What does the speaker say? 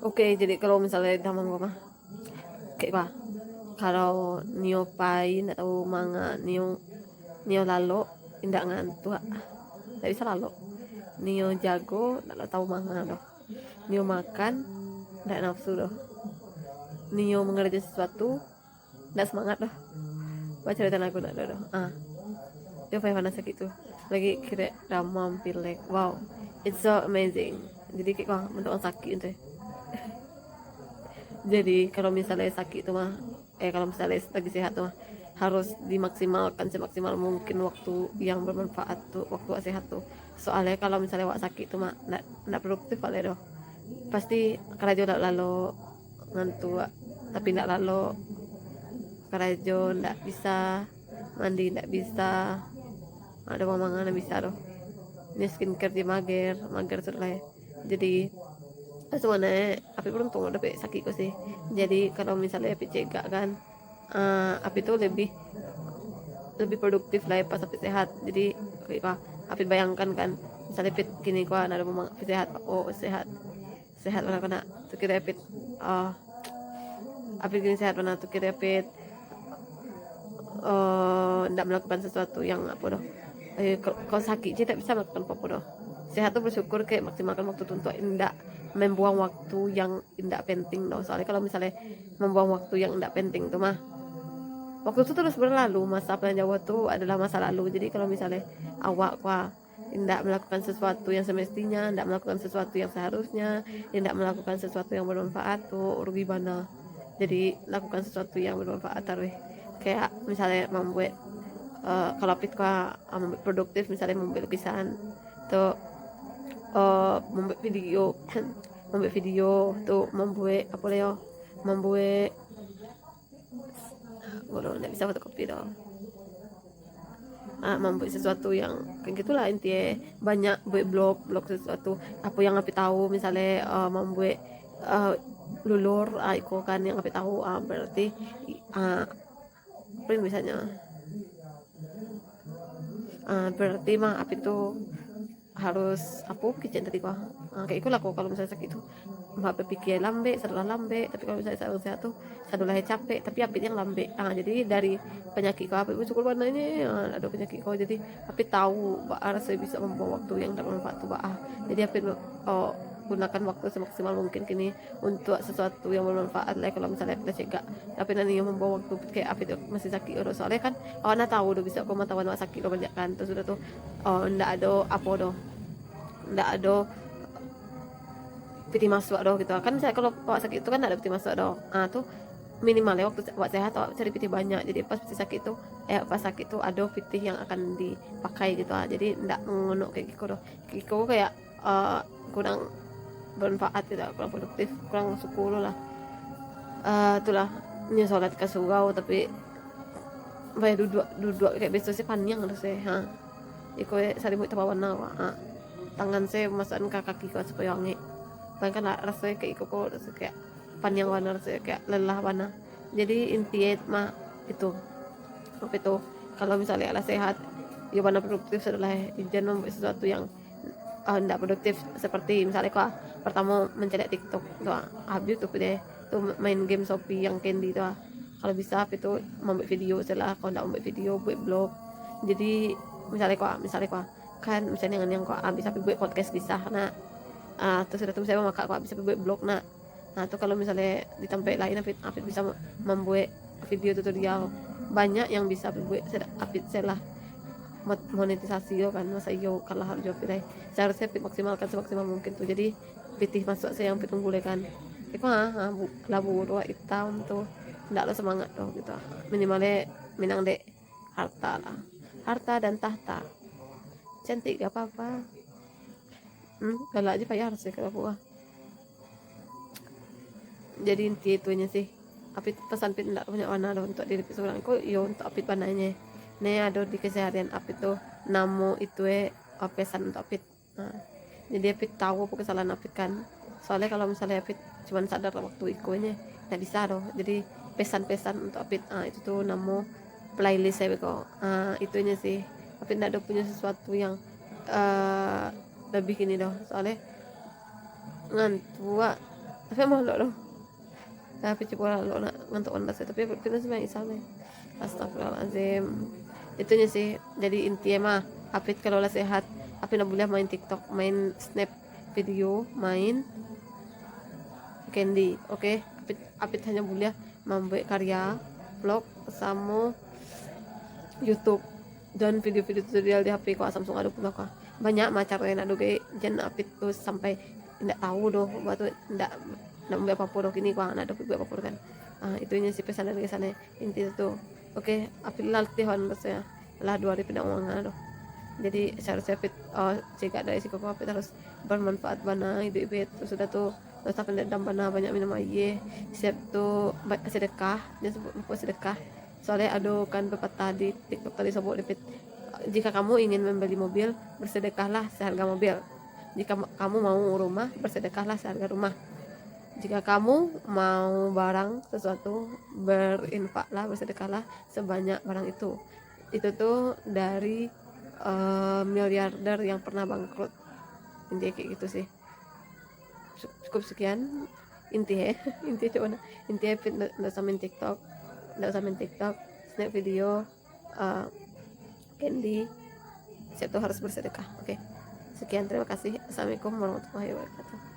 Oke, jadi kalau misalnya damang gua mah kayak apa? Kalau nio pain atau manga nio nio lalo indak ngantuk, nggak bisa lalo. Nio jago nggak tahu manga doh. Nio makan nggak nafsu doh. Nio mengerjakan sesuatu nggak semangat doh. Baca cerita aku nggak doh. Itu Faihana gitu. Lagi kira ramam pilek. Wow, it's so amazing. Jadi kayak wah bentuk orang sakit itu. Jadi kalau misalnya sakit itu mah kalau misalnya lagi sehat tuh mah harus dimaksimalkan semaksimal mungkin waktu yang bermanfaat tuh waktu sehat tuh. Soalnya kalau misalnya wak sakit itu mah nggak produktif kali doh. Pasti kerja lalu ngantuk tapi nggak lalu kerja nggak bisa mandi nggak bisa ada mama nggak bisa doh. Ini skincare di mager mager sudah lah ya. Jadi sebenarnya api beruntung udah sakit kok sih. Jadi kalau misalnya api cegah kan api itu lebih lebih produktif lah ya pas api sehat. Jadi kayak api bayangkan kan misalnya api gini kok ada memang api sehat, oh sehat sehat mana kena tuh kira api api gini sehat mana tuh kira api tidak melakukan sesuatu yang apa doh kalau sakit sih tak bisa melakukan apa doh. Sehat tuh bersyukur kayak maksimalkan waktu untuk tidak membuang waktu yang tidak penting doh. Soalnya kalau misalnya membuang waktu yang tidak penting tuh mah waktu itu terus berlalu. Masa plan Jawa tuh adalah masa lalu. Jadi kalau misalnya awak tidak melakukan sesuatu yang semestinya, tidak melakukan sesuatu yang seharusnya, tidak melakukan sesuatu yang bermanfaat tuh rugi mana. Jadi lakukan sesuatu yang bermanfaat taruh kayak misalnya membuat kalau pit membuat produktif misalnya membuat lukisan tuh membuat video membuat video tuh membuat apa ya membuat gue nggak bisa fotokopi dong membuat sesuatu yang kayak gitulah intinya banyak buat blog sesuatu apa yang aku tahu misalnya membuat lulur itu kan yang aku tahu berarti apa misalnya berarti mah apa itu harus apa kitchen tadi kayak itu lah kalau misalnya sakit itu mbak berpikir lambe setelah lambe tapi kalau misalnya saya sehat tuh setelah capek tapi apit yang lambe jadi dari penyakit kau apit cukup warnanya ada penyakit kau jadi apit tahu harus bisa membawa waktu yang bermanfaat tuh jadi apit gunakan waktu semaksimal mungkin kini untuk sesuatu yang bermanfaat lah kalau misalnya kita cegah tapi nanti yang membawa waktu kayak apit masih sakit udah soalnya kan awana tahu udah bisa kau matawan sakit udah banyak kan terus udah tuh ndak ada apa doh ndak ada piti masuk doh gitu kan saya kalau bawa sakit itu kan ada piti masuk doh tuh minimalnya waktu buat sehat atau cari piti banyak jadi pas piti sakit itu pas sakit itu ada piti yang akan dipakai gitu jadi ndak mengunuk kayak gitu doh kayak kurang bermanfaat gitu kurang produktif kurang suku lah itulah ini sholat ke surau tapi bayar duduk kayak besok sih panjang harus iko salimu itu warna tangan saya masukkan ke kaki kau supaya wangi bahkan rasanya kayak iko kok kayak panjang warna rasanya kayak lelah warna jadi intinya mah itu apa itu kalau misalnya ala sehat ya warna produktif adalah jangan membuat sesuatu yang tidak produktif seperti misalnya kok pertama mencari TikTok tuh habis tuh deh tuh main game Shopee yang candy tuh kalau bisa itu membuat video setelah kalau tidak membuat video buat blog jadi misalnya kok kan misalnya yang kok bisa buat podcast bisa terus sudah tuh saya maka kok bisa buat blog tuh kalau misalnya di tempat lain Apit bisa membuat video tutorial banyak yang bisa buat Apit lah monetisasi yo kan masa yo kalah harus jawab deh seharusnya maksimalkan semaksimal mungkin tuh jadi pitih masuk saya yang pitung boleh kan itu labu dua hitam tuh ndak lo semangat tuh gitu minimalnya minang dek harta lah harta dan tahta cantik gak apa-apa kalau aja bayar sih kalau gua jadi inti itunya sih Apit pesan Pit ndak punya warna loh untuk diri seorang kok yo untuk Apit warnanya nih ada di keseharian Apit tuh namo itu pesan untuk Apit jadi Apit tahu apa kesalahan Apit kan soalnya kalau misalnya Apit cuma sadar waktu ikonya nggak bisa loh jadi pesan-pesan untuk Apit itu tuh namo playlist saya kok itunya sih Apit nggak ada punya sesuatu yang lebih gini doh soalnya ngantuk tapi malu loh tapi coba lo nak ngantuk ondas tapi kita sebenarnya isame. Astagfirullahaladzim. Itunya sih, jadi intinya mah Apit kalau lah sehat Apit nak boleh main TikTok, main snap video, main Candy, oke. Apit hanya boleh membuat karya vlog sama YouTube dan video-video tutorial di HP kok Samsung ada pula kok banyak macam yang nak doge jen Apit tuh sampai tidak tahu doh waktu tidak membuat apa-apa doh kini kok nak doge buat apa-apa kan. Itunya sih pesan dari sana inti itu. Oke, Apit latihon maksudnya lah 2 hari pindah uang doh. Jadi seharusnya Apit jika dari si koko Apit harus bermanfaat bana ibu terus sudah tuh terus apa dalam bana banyak minum air siap tuh sedekah dia sebut sedekah soalnya ada kan pepatah di TikTok tadi sebut Apit jika kamu ingin membeli mobil bersedekahlah seharga mobil, jika kamu mau rumah bersedekahlah seharga rumah, jika kamu mau barang sesuatu berinfaklah bersedekahlah sebanyak barang itu tuh dari miliarder yang pernah bangkrut. Intinya kayak gitu sih. Cukup sekian intinya coba intinya nggak usah main TikTok, snap video, Candy, siap tuh harus bersedekah. Oke, sekian, terima kasih. Assalamualaikum warahmatullahi wabarakatuh.